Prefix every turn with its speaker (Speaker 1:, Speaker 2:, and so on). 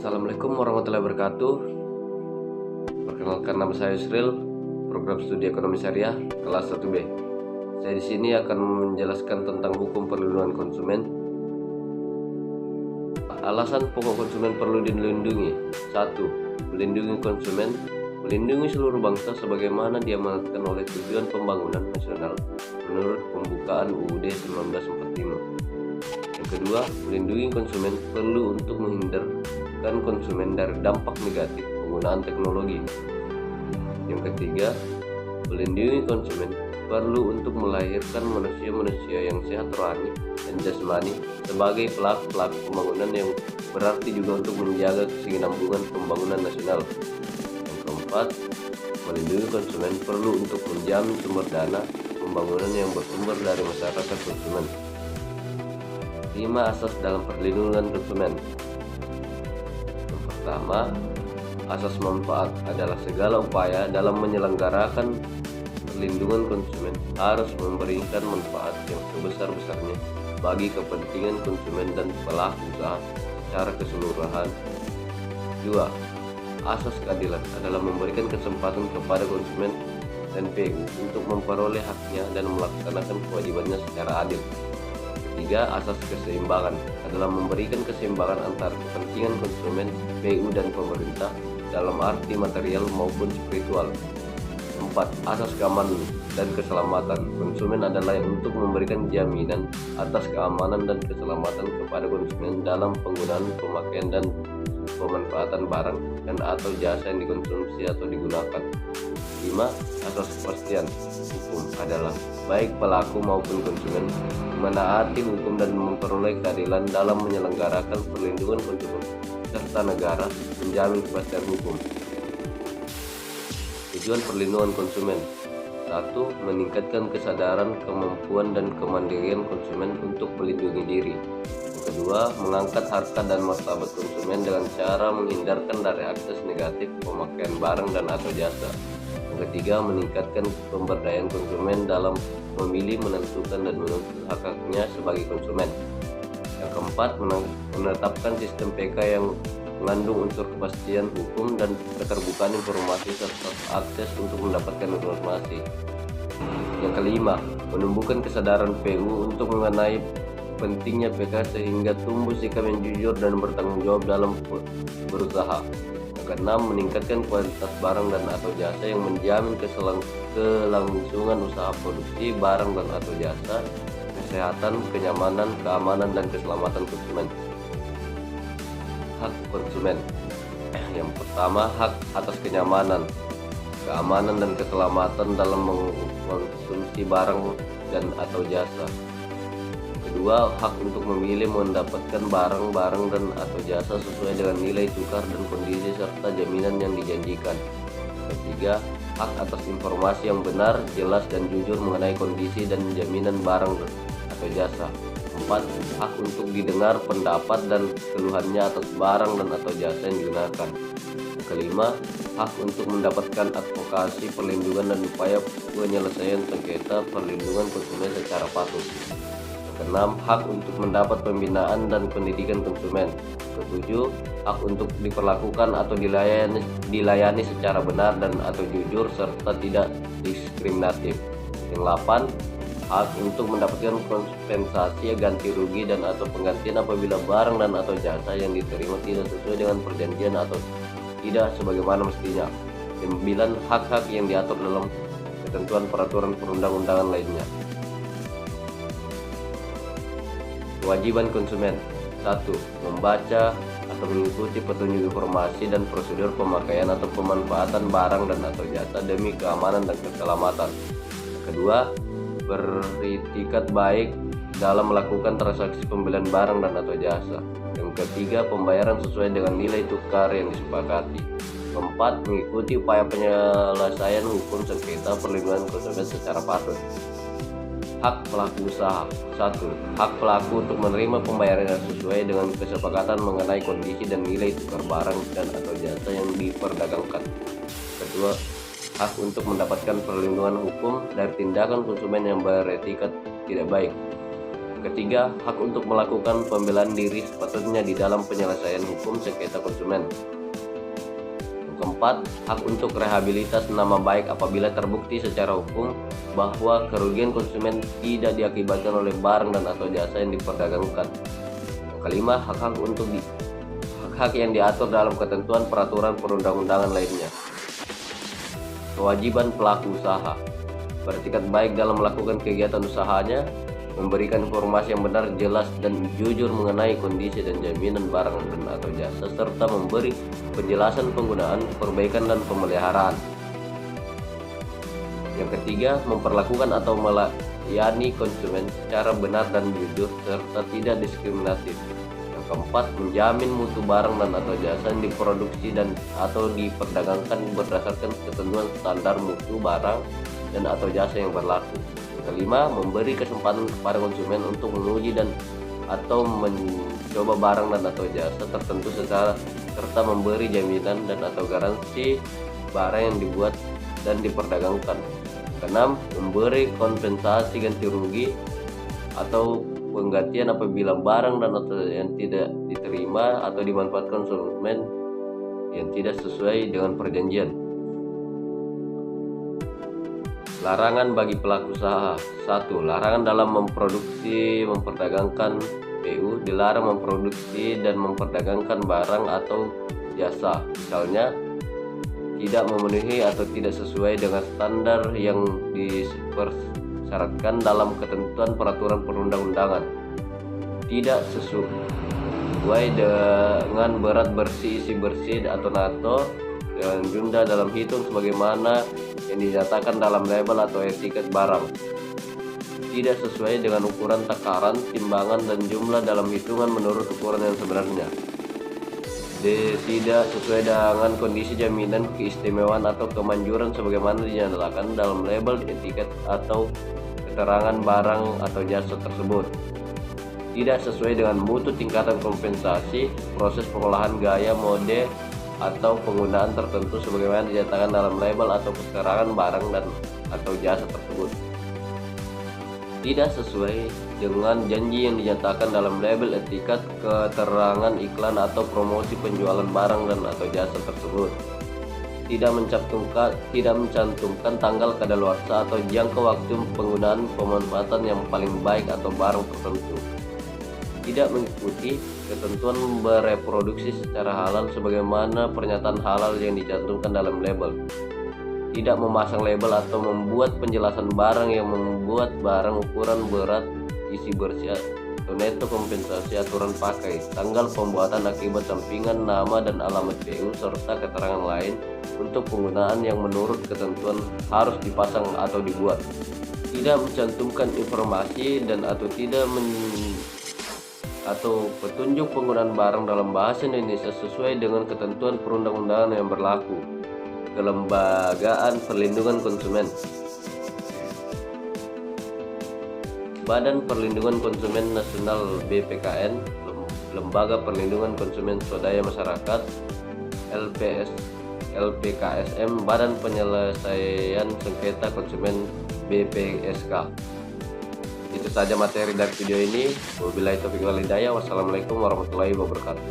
Speaker 1: Assalamualaikum warahmatullahi wabarakatuh. Perkenalkan, nama saya Yusril, program studi ekonomi syariah kelas 1B. Saya di sini akan menjelaskan tentang hukum perlindungan konsumen. Alasan pokok konsumen perlu dilindungi. 1. Melindungi konsumen, melindungi seluruh bangsa sebagaimana diamanatkan oleh Tujuan Pembangunan Nasional menurut pembukaan UUD 1945. Yang kedua, melindungi konsumen perlu untuk menghindarkan konsumen dari dampak negatif penggunaan teknologi. Yang ketiga, melindungi konsumen perlu untuk melahirkan manusia-manusia yang sehat rohani dan jasmani sebagai pelaku-pelaku pembangunan, yang berarti juga untuk menjaga kesinambungan pembangunan nasional. Yang keempat, melindungi konsumen perlu untuk menjamin sumber dana pembangunan yang bersumber dari masyarakat konsumen. 5 asas dalam perlindungan konsumen. Yang pertama, asas manfaat adalah segala upaya dalam menyelenggarakan perlindungan konsumen harus memberikan manfaat yang sebesar-besarnya bagi kepentingan konsumen dan pelaku usaha secara keseluruhan. 2. Asas keadilan adalah memberikan kesempatan kepada konsumen dan PU untuk memperoleh haknya dan melaksanakan kewajibannya secara adil. 3. Asas keseimbangan adalah memberikan keseimbangan antara kepentingan konsumen, PU, dan pemerintah dalam arti material maupun spiritual. 4. Asas keamanan dan keselamatan. Konsumen adalah untuk memberikan jaminan atas keamanan dan keselamatan kepada konsumen dalam penggunaan, pemakaian, dan pemanfaatan barang dan atau jasa yang dikonsumsi atau digunakan. 5. Asas kepastian hukum adalah baik pelaku maupun konsumen menaati hukum dan memperoleh keadilan dalam menyelenggarakan perlindungan konsumen, serta negara menjamin kepastian hukum. Tujuan perlindungan konsumen. 1. Meningkatkan kesadaran, kemampuan, dan kemandirian konsumen untuk melindungi diri. Yang kedua, mengangkat harkat dan martabat konsumen dengan cara menghindarkan dari akses negatif pemakaian barang dan atau jasa. Yang ketiga, meningkatkan pemberdayaan konsumen dalam memilih, menentukan, dan menuntut hak-haknya sebagai konsumen. Yang keempat, menetapkan sistem PK yang mengandung unsur kepastian hukum dan keterbukaan informasi serta akses untuk mendapatkan informasi. Yang kelima, menumbuhkan kesadaran PU untuk mengenai pentingnya PK sehingga tumbuh sikap yang jujur dan bertanggung jawab dalam berusaha. Yang keenam, meningkatkan kualitas barang dan atau jasa yang menjamin kelangsungan usaha produksi barang dan atau jasa, kesehatan, kenyamanan, keamanan, dan keselamatan konsumen. Hak konsumen. Yang pertama, hak atas kenyamanan, keamanan, dan keselamatan dalam mengkonsumsi barang dan atau jasa. Kedua, hak untuk memilih mendapatkan barang-barang dan atau jasa sesuai dengan nilai tukar dan kondisi serta jaminan yang dijanjikan. Ketiga, hak atas informasi yang benar, jelas, dan jujur mengenai kondisi dan jaminan barang atau jasa. 4. Hak untuk didengar pendapat dan keluhannya atas barang dan atau jasa yang digunakan. Kelima, hak untuk mendapatkan advokasi perlindungan dan upaya penyelesaian sengketa perlindungan konsumen secara patuh. Keenam, hak untuk mendapat pembinaan dan pendidikan konsumen. Ketujuh, hak untuk diperlakukan atau dilayani secara benar dan atau jujur serta tidak diskriminatif. Yang 8, hak untuk mendapatkan kompensasi ganti rugi dan atau penggantian apabila barang dan atau jasa yang diterima tidak sesuai dengan perjanjian atau tidak sebagaimana mestinya. 9, hak-hak yang diatur dalam ketentuan peraturan perundang-undangan lainnya. Kewajiban konsumen. 1. Membaca atau mengikuti petunjuk informasi dan prosedur pemakaian atau pemanfaatan barang dan atau jasa demi keamanan dan keselamatan. Kedua, beritikat baik dalam melakukan transaksi pembelian barang dan atau jasa. Yang ketiga, pembayaran sesuai dengan nilai tukar yang disepakati. Keempat, mengikuti upaya penyelesaian hukum sengketa perlindungan konsumen secara patuh. Hak pelaku usaha. 1. Hak pelaku untuk menerima pembayaran yang sesuai dengan kesepakatan mengenai kondisi dan nilai tukar barang dan atau jasa yang diperdagangkan. Kedua, hak untuk mendapatkan perlindungan hukum dari tindakan konsumen yang beretikat tidak baik. Ketiga, hak untuk melakukan pembelaan diri sepatutnya di dalam penyelesaian hukum sengketa konsumen. Keempat, hak untuk rehabilitas nama baik apabila terbukti secara hukum bahwa kerugian konsumen tidak diakibatkan oleh barang dan atau jasa yang diperdagangkan. Yang kelima, hak-hak yang diatur dalam ketentuan peraturan perundang-undangan lainnya. Kewajiban pelaku usaha bersikap baik dalam melakukan kegiatan usahanya, memberikan informasi yang benar, jelas, dan jujur mengenai kondisi dan jaminan barang dan atau jasa, serta memberi penjelasan penggunaan, perbaikan, dan pemeliharaan. Yang ketiga, memperlakukan atau melayani konsumen secara benar dan jujur, serta tidak diskriminatif. Yang keempat, menjamin mutu barang dan atau jasa yang diproduksi dan atau diperdagangkan berdasarkan ketentuan standar mutu barang dan atau jasa yang berlaku. Kelima, memberi kesempatan kepada konsumen untuk menguji dan atau mencoba barang dan atau jasa tertentu serta memberi jaminan dan atau garansi barang yang dibuat dan diperdagangkan. Keenam, memberi kompensasi ganti rugi atau penggantian apabila barang dan atau yang tidak diterima atau dimanfaatkan konsumen yang tidak sesuai dengan perjanjian. Larangan bagi pelaku usaha. 1. Larangan dalam memproduksi, memperdagangkan. PU dilarang memproduksi dan memperdagangkan barang atau jasa, misalnya tidak memenuhi atau tidak sesuai dengan standar yang dipersyaratkan dalam ketentuan peraturan perundang-undangan, tidak sesuai dengan berat bersih, isi bersih atau NATO dengan jumlah dalam hitung sebagaimana yang dinyatakan dalam label atau etiket barang, tidak sesuai dengan ukuran takaran, timbangan, dan jumlah dalam hitungan menurut ukuran yang sebenarnya, tidak sesuai dengan kondisi jaminan keistimewaan atau kemanjuran sebagaimana dinyatakan dalam label, etiket, atau keterangan barang atau jasa tersebut, tidak sesuai dengan mutu, tingkatan kompensasi, proses pengolahan, gaya, mode, atau penggunaan tertentu sebagaimana dinyatakan dalam label atau keterangan barang dan atau jasa tersebut, tidak sesuai dengan janji yang dinyatakan dalam label, etiket, keterangan iklan atau promosi penjualan barang dan atau jasa tersebut, tidak mencantumkan tanggal kadaluarsa atau jangka waktu penggunaan pemanfaatan yang paling baik atau barang tertentu, tidak mengikuti ketentuan bereproduksi secara halal sebagaimana pernyataan halal yang dicantumkan dalam label, tidak memasang label atau membuat penjelasan barang yang membuat barang ukuran, berat, isi bersih atau neto, kompensasi, aturan pakai, tanggal pembuatan, akibat sampingan, nama dan alamat PU, serta keterangan lain untuk penggunaan yang menurut ketentuan harus dipasang atau dibuat, tidak mencantumkan informasi dan atau tidak atau petunjuk penggunaan barang dalam bahasa Indonesia sesuai dengan ketentuan perundang-undangan yang berlaku. Kelembagaan Perlindungan Konsumen. Badan Perlindungan Konsumen Nasional BPKN, Lembaga Perlindungan Konsumen Swadaya Masyarakat LPKSM, Badan Penyelesaian Sengketa Konsumen BPSK. Itu saja materi dari video ini. Wabillahi taufiq wal hidayah. Wassalamualaikum warahmatullahi wabarakatuh.